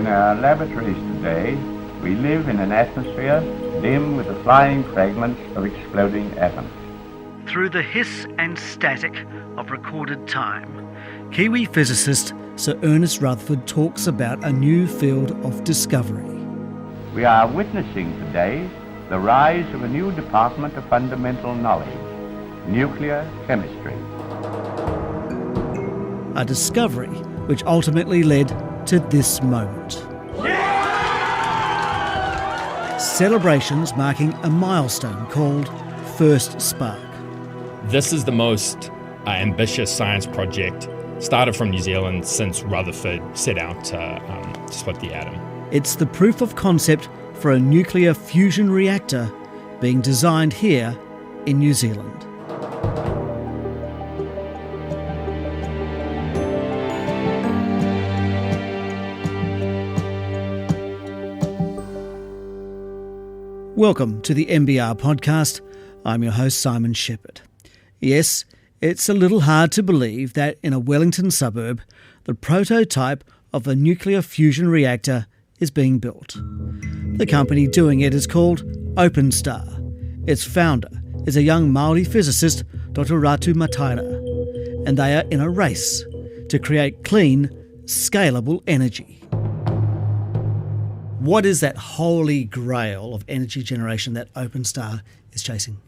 In our laboratories today, we live in an atmosphere dim with the flying fragments of exploding atoms. Through the hiss and static of recorded time, Kiwi physicist Sir Ernest Rutherford talks about a new field of discovery. We are witnessing today the rise of a new department of fundamental knowledge, nuclear chemistry. A discovery which ultimately led to this moment. Celebrations marking a milestone called First Spark. This is the most ambitious science project started from New Zealand since Rutherford set out to split the atom. It's the proof of concept for a nuclear fusion reactor being designed here in New Zealand. Welcome to the NBR Podcast. I'm your host, Simon Shepherd. Yes, it's a little hard to believe that in a Wellington suburb, the prototype of a nuclear fusion reactor is being built. The company doing it is called OpenStar. Its founder is a young Māori physicist, Dr. Ratu Mataira, and they are in a race to create clean, scalable energy. What is that holy grail of energy generation that OpenStar is chasing?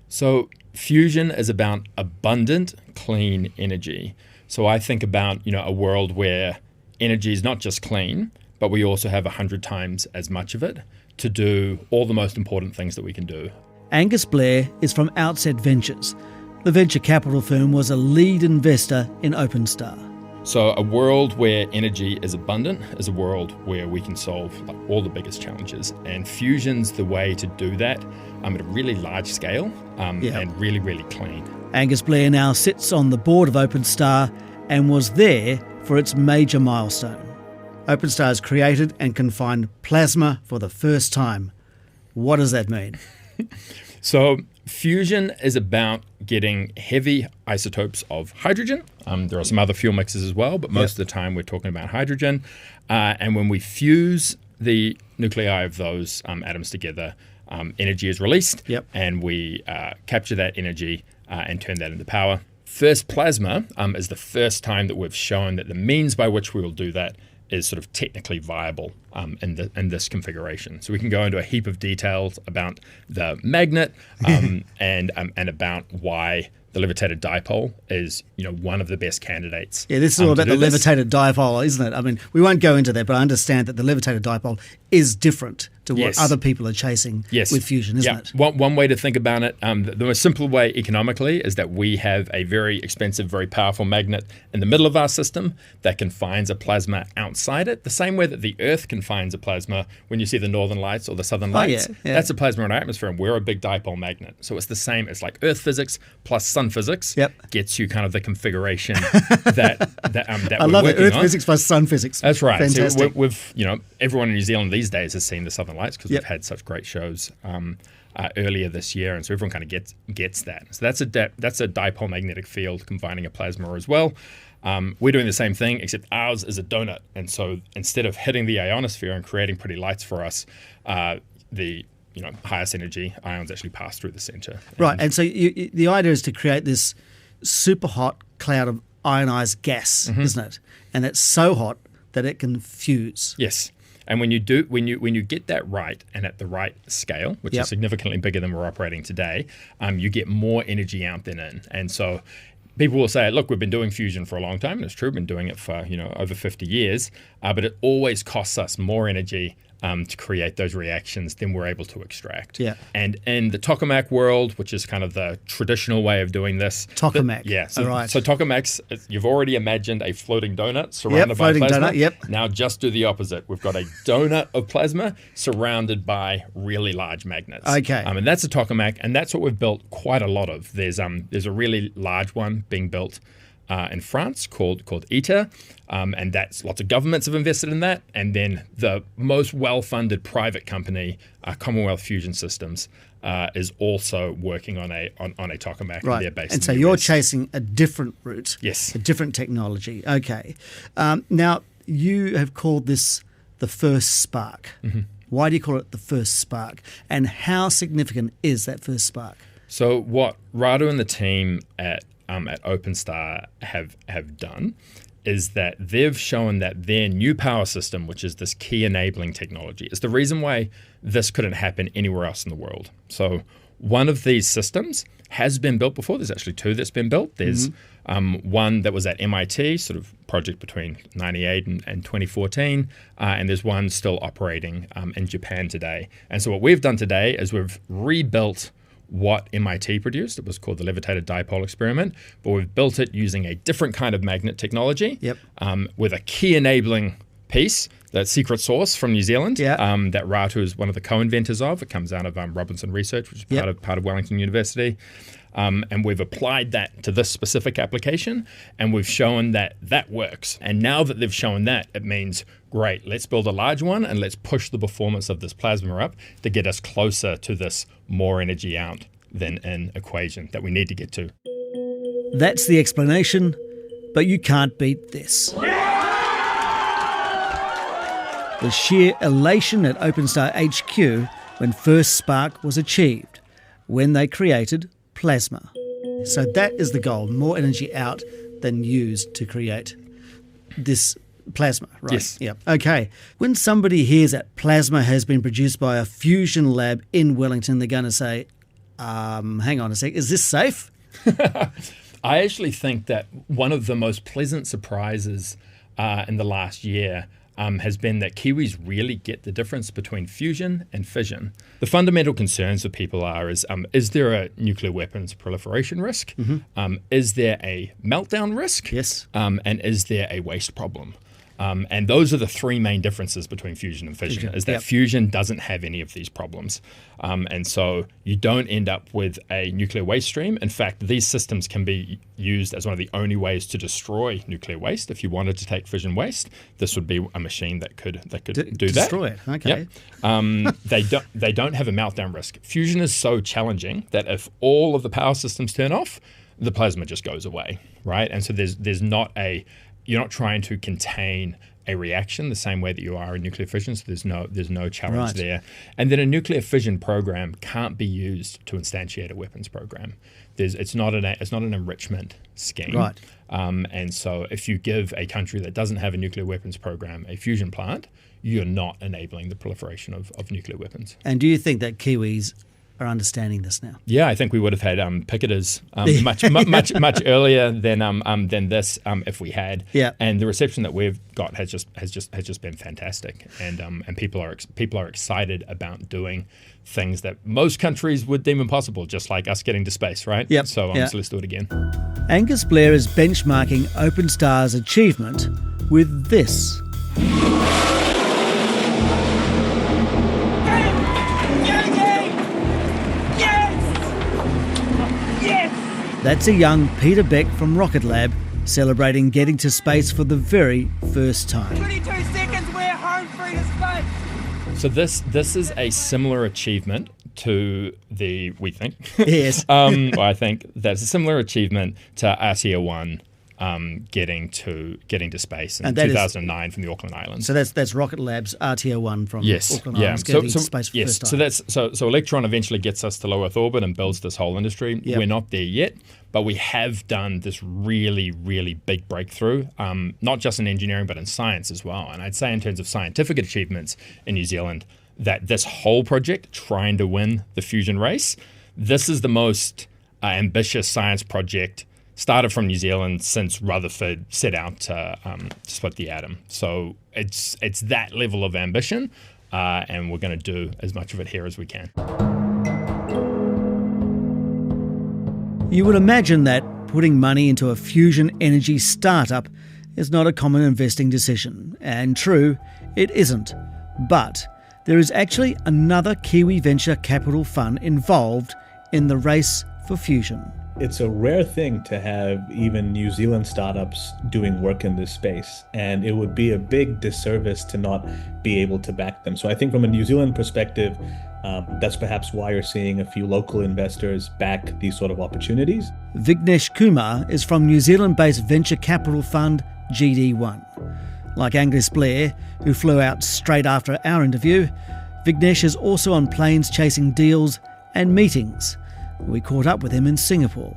So fusion is about abundant, clean energy. So I think about, a world where energy is not just clean, but we also have 100 times as much of it to do all the most important things that we can do. Angus Blair is from Outset Ventures. The venture capital firm was a lead investor in OpenStar. So a world where energy is abundant is a world where we can solve all the biggest challenges. And fusion's the way to do that at a really large scale and really, really clean. Angus Blair now sits on the board of OpenStar and was there for its major milestone. OpenStar has created and confined plasma for the first time. What does that mean? So fusion is about getting heavy isotopes of hydrogen. There are some other fuel mixes as well, but most of the time we're talking about hydrogen. And when we fuse the nuclei of those atoms together, energy is released, and we capture that energy and turn that into power. First plasma is the first time that we've shown that the means by which we will do that is sort of technically viable in this configuration. So we can go into a heap of details about the magnet and about why the levitated dipole is, one of the best candidates. Yeah, this is all about the levitated dipole, isn't it? I mean, we won't go into that, but I understand that the levitated dipole is different to what other people are chasing with fusion, isn't it? One way to think about it, the most simple way economically is that we have a very expensive, very powerful magnet in the middle of our system that confines a plasma outside it, the same way that the Earth confines a plasma when you see the northern lights or the southern lights. That's a plasma in our atmosphere, and we're a big dipole magnet. So it's the same. It's like Earth physics plus sun physics gets you kind of the configuration that I love it. Earth physics plus sun physics. That's right. Fantastic. So we've everyone in New Zealand these days has seen the Southern Lights because we've had such great shows earlier this year, and so everyone kind of gets that. So that's a dipole magnetic field combining a plasma as well. We're doing the same thing, except ours is a donut, and so instead of hitting the ionosphere and creating pretty lights for us, the highest energy ions actually pass through the center. Right, and so the idea is to create this super hot cloud of ionized gas, isn't it? And it's so hot that it can fuse. Yes. And when you get that right and at the right scale, which is significantly bigger than we're operating today, you get more energy out than in. And so people will say, look, we've been doing fusion for a long time, and it's true, we've been doing it for over 50 years, but it always costs us more energy to create those reactions than we're able to extract. Yeah. And in the tokamak world, which is kind of the traditional way of doing this. Tokamak. So tokamaks, you've already imagined a floating donut surrounded by plasma. Donut, Now just do the opposite. We've got a donut of plasma surrounded by really large magnets. Okay. And that's a tokamak, and that's what we've built quite a lot of. There's a really large one being built in France called ITER, and that's lots of governments have invested in that. And then the most well-funded private company, Commonwealth Fusion Systems, is also working on a tokamak. Right. And they're based and in so the you're US. chasing a different route. Yes. A different technology. Okay. Now, you have called this the first spark. Mm-hmm. Why do you call it the first spark? And how significant is that first spark? So what Radu and the team at OpenStar have done is that they've shown that their new power system, which is this key enabling technology, is the reason why this couldn't happen anywhere else in the world. So one of these systems has been built before. There's actually two that's been built. There's one that was at MIT, sort of project between 98 and 2014, and there's one still operating in Japan today. And so what we've done today is we've rebuilt what MIT produced. It was called the levitated dipole experiment, but we've built it using a different kind of magnet technology with a key enabling piece, that secret sauce from New Zealand that Ratu is one of the co-inventors of. It comes out of Robinson Research, which is part of Wellington University. And we've applied that to this specific application, and we've shown that that works. And now that they've shown that, it means, great, let's build a large one and let's push the performance of this plasma up to get us closer to this more energy out than in equation that we need to get to. That's the explanation, but you can't beat this. The sheer elation at OpenStar HQ when first spark was achieved, when they created plasma. So that is the goal, more energy out than used to create this plasma, right? Yes. Yeah. Okay. When somebody hears that plasma has been produced by a fusion lab in Wellington, they're going to say, hang on a sec, is this safe? I actually think that one of the most pleasant surprises in the last year has been that Kiwis really get the difference between fusion and fission. The fundamental concerns for people is there a nuclear weapons proliferation risk? Mm-hmm. Is there a meltdown risk? Yes. And is there a waste problem? And those are the three main differences between fusion and fission, is that fusion doesn't have any of these problems. And so you don't end up with a nuclear waste stream. In fact, these systems can be used as one of the only ways to destroy nuclear waste. If you wanted to take fission waste, this would be a machine that could do that. Destroy it, okay. Yep. They don't have a meltdown risk. Fusion is so challenging that if all of the power systems turn off, the plasma just goes away, right? And so you're not trying to contain a reaction the same way that you are in nuclear fission, so there's no challenge there. And then a nuclear fission program can't be used to instantiate a weapons program. It's not an enrichment scheme. Right. And so if you give a country that doesn't have a nuclear weapons program a fusion plant, you're not enabling the proliferation of nuclear weapons. And do you think that Kiwis are understanding this now? Yeah, I think we would have had picketers much earlier than this if we had. Yeah. And the reception that we've got has just been fantastic, and people are excited about doing things that most countries would deem impossible, just like us getting to space, right? Yep. So let's do it again. Angus Blair is benchmarking OpenStar's achievement with this. That's a young Peter Beck from Rocket Lab celebrating getting to space for the very first time. 22 seconds, we're home free to space. So this is a similar achievement to we think. Yes. I think that's a similar achievement to RTO-1 getting to space in 2009 from the Auckland Islands. So that's Rocket Lab's RTO-1 from Auckland Islands getting to space for the first time. So Electron eventually gets us to low Earth orbit and builds this whole industry. Yep. We're not there yet, but we have done this really, really big breakthrough, not just in engineering, but in science as well. And I'd say in terms of scientific achievements in New Zealand, that this whole project, trying to win the fusion race, this is the most ambitious science project started from New Zealand since Rutherford set out to split the atom. So it's that level of ambition, and we're going to do as much of it here as we can. You would imagine that putting money into a fusion energy startup is not a common investing decision, and true, it isn't. But there is actually another Kiwi venture capital fund involved in the race for fusion. It's a rare thing to have even New Zealand startups doing work in this space, and it would be a big disservice to not be able to back them. So I think from a New Zealand perspective, that's perhaps why you're seeing a few local investors back these sort of opportunities. Vignesh Kumar is from New Zealand-based venture capital fund GD1. Like Angus Blair, who flew out straight after our interview, Vignesh is also on planes chasing deals and meetings. We caught up with him in Singapore.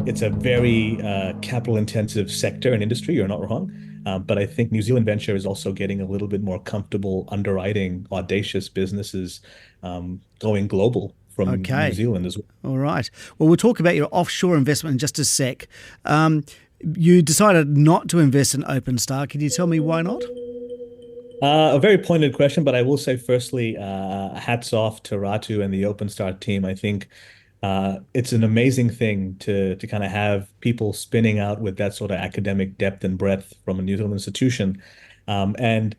It's a very capital-intensive sector and industry, you're not wrong. But I think New Zealand Venture is also getting a little bit more comfortable underwriting audacious businesses going global from New Zealand as well. All right. Well, we'll talk about your offshore investment in just a sec. You decided not to invest in OpenStar. Can you tell me why not? A very pointed question, but I will say firstly, hats off to Ratu and the OpenStar team. I think it's an amazing thing to kind of have people spinning out with that sort of academic depth and breadth from a New Zealand institution. And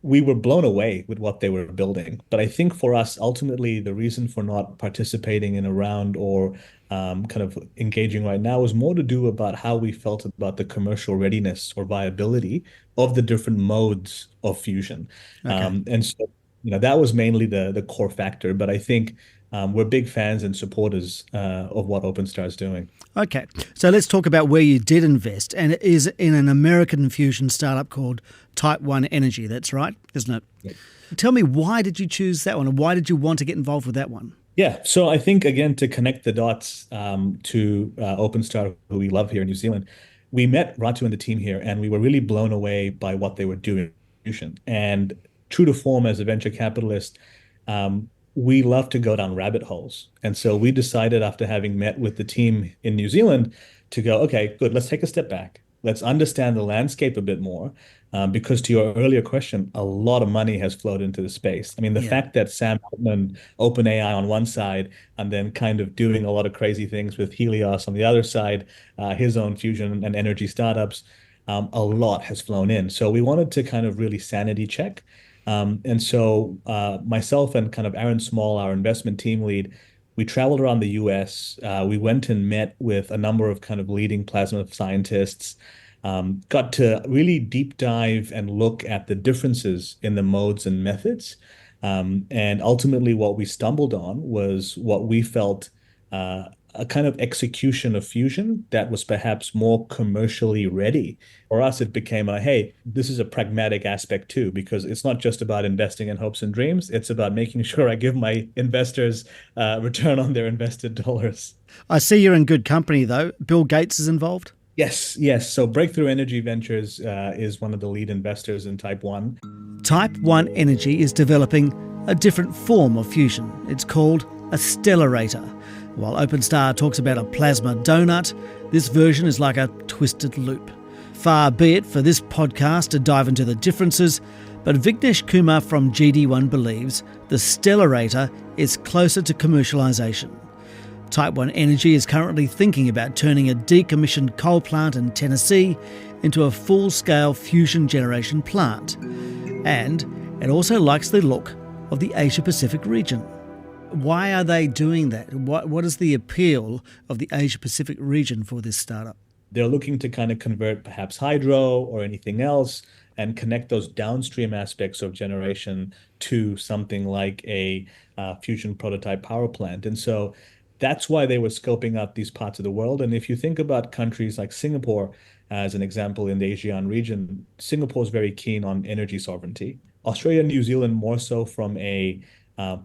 we were blown away with what they were building. But I think for us, ultimately, the reason for not participating in a round or kind of engaging right now was more to do about how we felt about the commercial readiness or viability of the different modes of fusion. Okay. And so, that was mainly the core factor. But I think we're big fans and supporters of what OpenStar is doing. Okay, so let's talk about where you did invest, and it is in an American fusion startup called Type 1 Energy. That's right, isn't it? Right. Tell me, why did you choose that one, and why did you want to get involved with that one? Yeah, so I think, again, to connect the dots to OpenStar, who we love here in New Zealand, we met Ratu and the team here, and we were really blown away by what they were doing. And true to form as a venture capitalist, we love to go down rabbit holes. And so we decided, after having met with the team in New Zealand, to go, okay, good, let's take a step back. Let's understand the landscape a bit more. Because to your earlier question, a lot of money has flowed into the space. I mean, the fact that Sam Altman, OpenAI on one side, and then kind of doing a lot of crazy things with Helios on the other side, his own fusion and energy startups, a lot has flown in. So we wanted to kind of really sanity check. And so myself and kind of Aaron Small, our investment team lead, we traveled around the US. We went and met with a number of kind of leading plasma scientists, got to really deep dive and look at the differences in the modes and methods. And ultimately what we stumbled on was what we felt a kind of execution of fusion that was perhaps more commercially ready. For us, it became hey, this is a pragmatic aspect too, because it's not just about investing in hopes and dreams. It's about making sure I give my investors return on their invested dollars. I see you're in good company, though. Bill Gates is involved? Yes. So Breakthrough Energy Ventures is one of the lead investors in Type 1. Type 1 Energy is developing a different form of fusion. It's called a stellarator. While OpenStar talks about a plasma donut, this version is like a twisted loop. Far be it for this podcast to dive into the differences, but Vignesh Kumar from GD1 believes the stellarator is closer to commercialisation. Type 1 Energy is currently thinking about turning a decommissioned coal plant in Tennessee into a full-scale fusion generation plant. And it also likes the look of the Asia-Pacific region. Why are they doing that? What is the appeal of the Asia-Pacific region for this startup? They're looking to kind of convert perhaps hydro or anything else and connect those downstream aspects of generation to something like a fusion prototype power plant. And so that's why they were scoping out these parts of the world. And if you think about countries like Singapore, as an example, in the ASEAN region, Singapore is very keen on energy sovereignty. Australia and New Zealand more so from a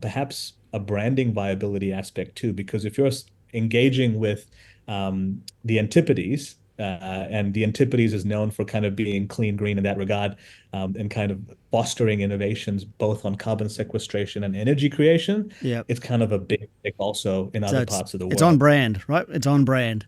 perhaps a branding viability aspect too, because if you're engaging with the Antipodes, and the Antipodes is known for kind of being clean green in that regard, and kind of fostering innovations both on carbon sequestration and energy creation. Yeah, it's kind of a big tick also in other parts of the world. It's on brand, right? It's on brand.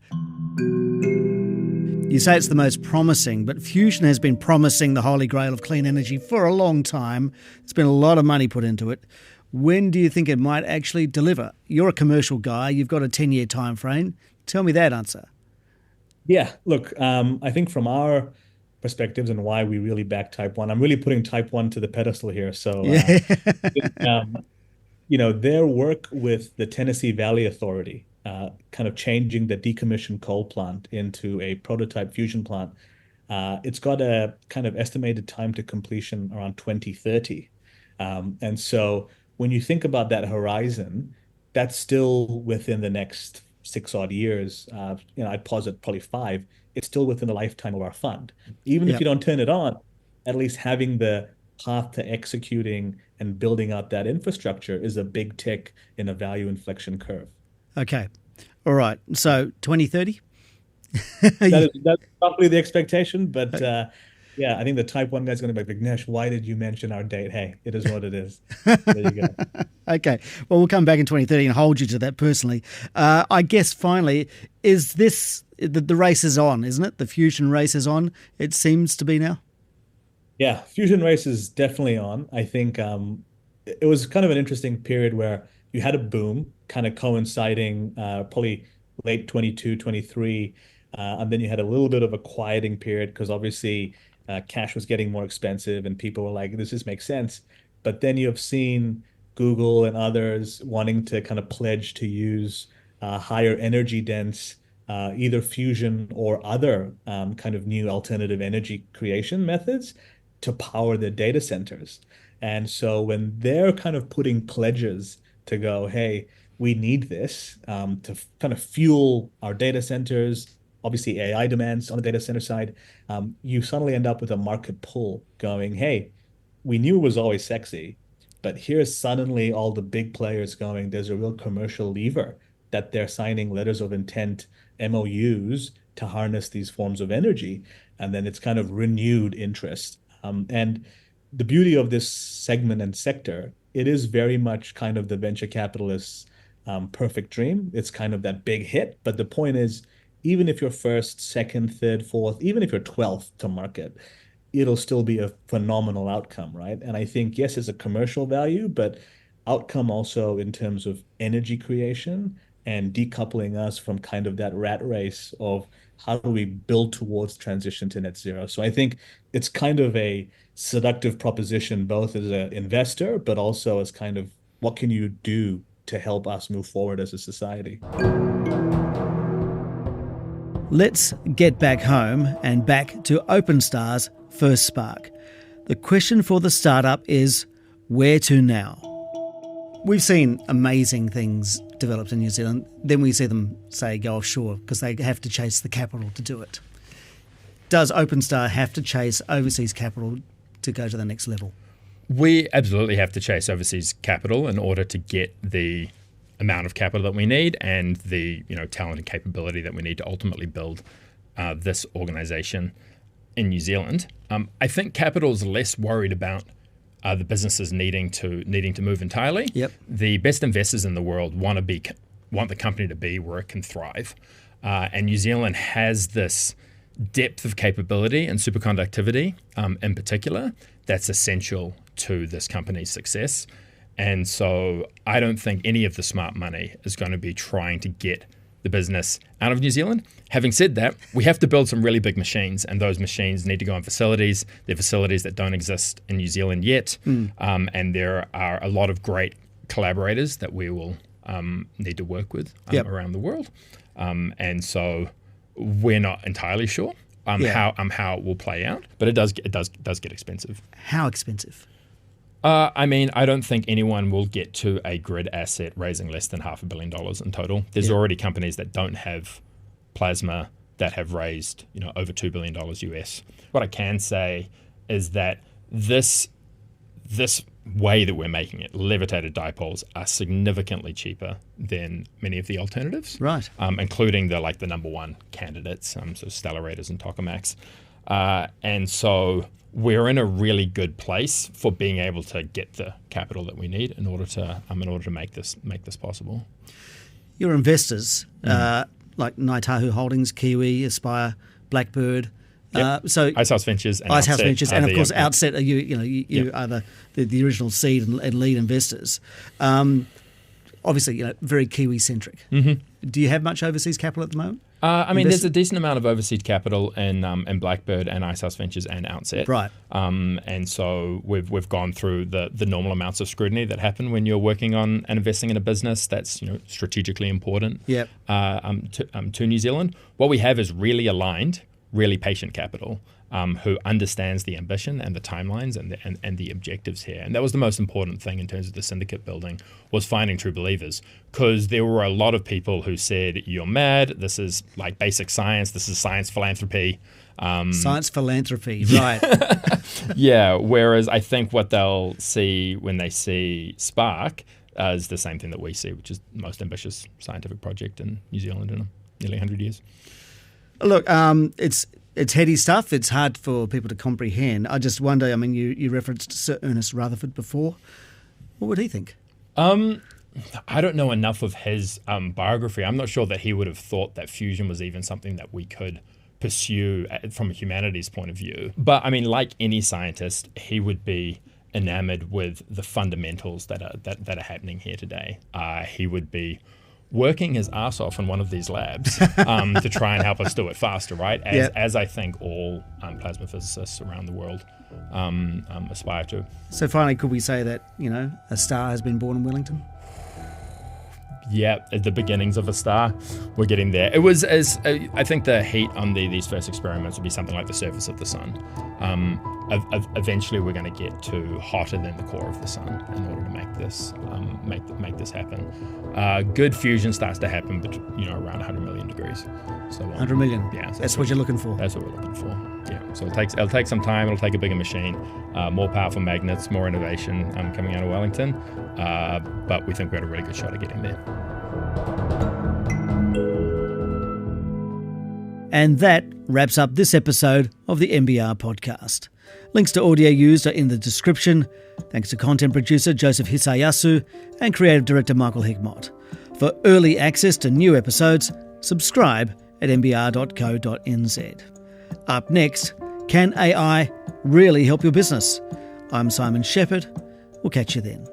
You say it's the most promising, but fusion has been promising the Holy Grail of clean energy for a long time. There's been a lot of money put into it. When do you think it might actually deliver? You're a commercial guy. You've got a 10-year time frame. Tell me that answer. Yeah, look, I think from our perspectives and why we really back Type 1, I'm really putting Type 1 to the pedestal here. So, their work with the Tennessee Valley Authority, kind of changing the decommissioned coal plant into a prototype fusion plant, it's got a kind of estimated time to completion around 2030. And so when you think about that horizon, that's still within the next 6 odd years. I'd posit probably 5, it's still within the lifetime of our fund. Even if you don't turn it on, at least having the path to executing and building out that infrastructure is a big tick in a value inflection curve. Okay. All right. So 2030? That's probably the expectation, but I think the type 1 guy's going to be like, Vignesh, why did you mention our date? Hey, it is what it is. There you go. Okay. Well, we'll come back in 2030 and hold you to that personally. I guess finally, is this, the race is on, isn't it? The fusion race is on, it seems to be now. Yeah, fusion race is definitely on. I think it was kind of an interesting period where you had a boom kind of coinciding probably late 22, 23, and then you had a little bit of a quieting period because obviously cash was getting more expensive and people were like, this just makes sense. But then you have seen Google and others wanting to kind of pledge to use higher energy dense either fusion or other kind of new alternative energy creation methods to power their data centers. And so when they're kind of putting pledges to go, hey, we need this to kind of fuel our data centers, obviously AI demands on the data center side, you suddenly end up with a market pull going, hey, we knew it was always sexy, but here's suddenly all the big players going, there's a real commercial lever that they're signing letters of intent, MOUs, to harness these forms of energy. And then it's kind of renewed interest. And the beauty of this segment and sector, it is very much kind of the venture capitalist's perfect dream. It's kind of that big hit. But the point is, even if you're first, second, third, fourth, even if you're 12th to market, it'll still be a phenomenal outcome, right? And I think, yes, it's a commercial value, but outcome also in terms of energy creation and decoupling us from kind of that rat race of how do we build towards transition to net zero. So I think it's kind of a seductive proposition, both as an investor, but also as kind of what can you do to help us move forward as a society. Let's get back home and back to OpenStar's first spark. The question for the startup is, where to now? We've seen amazing things developed in New Zealand. Then we see them, say, go offshore because they have to chase the capital to do it. Does OpenStar have to chase overseas capital to go to the next level? We absolutely have to chase overseas capital in order to get the amount of capital that we need and the talent and capability that we need to ultimately build this organization in New Zealand. I think capital is less worried about the businesses needing to move entirely. Yep. The best investors in the world want the company to be where it can thrive, and New Zealand has this depth of capability and superconductivity, in particular, that's essential to this company's success. And so I don't think any of the smart money is going to be trying to get the business out of New Zealand. Having said that, we have to build some really big machines, and those machines need to go on facilities. They're facilities that don't exist in New Zealand yet, and there are a lot of great collaborators that we will need to work with around the world. And so we're not entirely sure how it will play out, but it does get expensive. How expensive? I don't think anyone will get to a grid asset raising less than $500 million in total. There's already companies that don't have plasma that have raised, over $2 billion US. What I can say is that this way that we're making it, levitated dipoles, are significantly cheaper than many of the alternatives, right? Including the number one candidates, so Stellarators and Tokamaks, and so we're in a really good place for being able to get the capital that we need in order to make this possible. Your investors, like Ngaitahu Holdings, Kiwi, Aspire, Blackbird. So Icehouse Ventures and Icehouse Outset Ventures, and of course Outset are you are the original seed and lead investors. Obviously, very Kiwi centric. Mm-hmm. Do you have much overseas capital at the moment? There's a decent amount of overseas capital in Blackbird and Icehouse Ventures and Outset. Right. And so we've gone through the normal amounts of scrutiny that happen when you're working on and investing in a business that's strategically important. To New Zealand. What we have is really aligned, really patient capital. who understands the ambition and the timelines and the objectives here. And that was the most important thing in terms of the syndicate building, was finding true believers, because there were a lot of people who said, you're mad, this is like basic science, this is science philanthropy. Science philanthropy, right. Yeah, whereas I think what they'll see when they see Spark is the same thing that we see, which is the most ambitious scientific project in New Zealand in nearly 100 years. Look, it's heady stuff. It's hard for people to comprehend. I just wonder, I mean, you referenced Sir Ernest Rutherford before. What would he think? I don't know enough of his biography. I'm not sure that he would have thought that fusion was even something that we could pursue from a humanities point of view. But I mean, like any scientist, he would be enamored with the fundamentals that are happening here today. He would be working his ass off in one of these labs to try and help us do it faster, right? As I think all plasma physicists around the world aspire to. So finally, could we say that, a star has been born in Wellington? Yeah, at the beginnings of a star, we're getting there. It was I think the heat on these first experiments would be something like the surface of the sun. Eventually, we're going to get to hotter than the core of the sun in order to make this happen. Good fusion starts to happen, around 100 million degrees. So 100 million. Yeah, so that's what you're looking for. That's what we're looking for. Yeah. So it'll take some time. It'll take a bigger machine, more powerful magnets, more innovation coming out of Wellington. But we think we had a really good shot at getting there. And that wraps up this episode of the NBR Podcast. Links to audio used are in the description. Thanks to content producer Joseph Hisayasu and creative director Michael Higmott. For early access to new episodes, subscribe at nbr.co.nz. Up next, can AI really help your business? I'm Simon Shepherd. We'll catch you then.